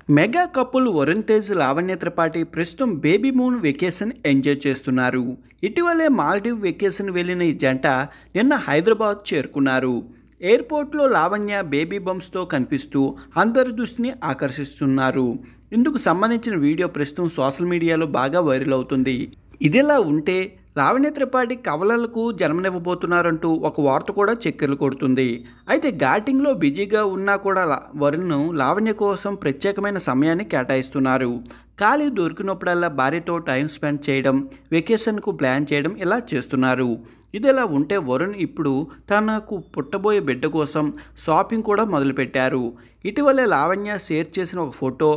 Mega couple Varun Tej Lavanya Tripathi ప్రస్తుతం baby moon vacation enjoy చేస్తున్నారు. ఇటీవలే మాల్దీవ్ వెకేషన్ వెళ్ళిన ఈ జంట నిన్న హైదరాబాద్ చేరుకున్నారు. ఎయిర్పోర్ట్లో లావణ్య బేబీ బంప్స్తో కనిపిస్తూ అందరి దృష్టిని ఆకర్షిస్తున్నారు. ఇందుకు సంబంధించిన వీడియో ప్రస్తుతం సోషల్ మీడియాలో బాగా వైరల్ అవుతుంది. ఇదిలా ఉంటే లావణ్య త్రిపాఠి కవలలకు జన్మనివ్వబోతున్నారంటూ ఒక వార్త కూడా చక్కర్లు కొడుతుంది. అయితే ఘాటింగ్లో బిజీగా ఉన్నా కూడా వరుణ్ లావణ్య కోసం ప్రత్యేకమైన సమయాన్ని కేటాయిస్తున్నారు. ఖాళీ దొరికినప్పుడల్లా భార్యతో టైం స్పెండ్ చేయడం, వెకేషన్కు ప్లాన్ చేయడం ఇలా చేస్తున్నారు. ఇదిలా ఉంటే వరుణ్ ఇప్పుడు తనకు పుట్టబోయే బిడ్డ కోసం షాపింగ్ కూడా మొదలుపెట్టారు. ఇటీవలే లావణ్య షేర్ చేసిన ఒక ఫోటో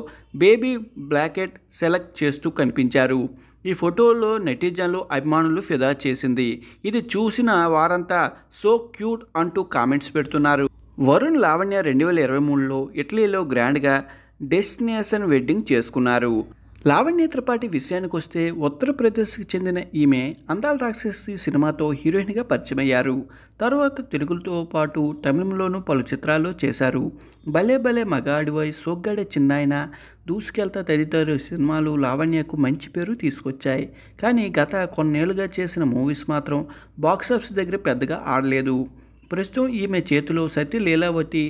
బేబీ బ్లాకెట్ సెలెక్ట్ చేస్తూ కనిపించారు. ఈ ఫోటోలో నెటిజన్లు అభిమానులు ఫిదా చేసింది. ఇది చూసిన వారంతా సో క్యూట్ అంటూ కామెంట్స్ పెడుతున్నారు. వరుణ్ లావణ్య 2023లో ఇటలీలో గ్రాండ్గా డెస్టినేషన్ వెడ్డింగ్ చేసుకున్నారు. లావణ్య త్రిపాఠి విషయానికి వస్తే ఉత్తరప్రదేశ్కి చెందిన ఈమె అందాల రాక్షసి సినిమాతో హీరోయిన్గా పరిచయమయ్యారు. తర్వాత తెలుగుతో పాటు తమిళంలోనూ పలు చిత్రాల్లో చేశారు. భలే భలే మగాడివై, సోగ్గాడే చిన్నాయన, దూసుకెళ్తా తదితర సినిమాలు లావణ్యకు మంచి పేరు తీసుకొచ్చాయి. కానీ గత కొన్నేళ్లుగా చేసిన మూవీస్ మాత్రం బాక్సాఫీస్ దగ్గర పెద్దగా ఆడలేదు. ప్రస్తుతం ఈమె చేతిలో సతీ లీలావతి,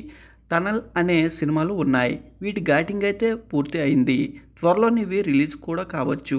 టనల్ అనే సినిమాలు ఉన్నాయి. వీటి ఘాటింగ్ అయితే పూర్తి అయింది. త్వరలోనే ఇవి రిలీజ్ కూడా కావచ్చు.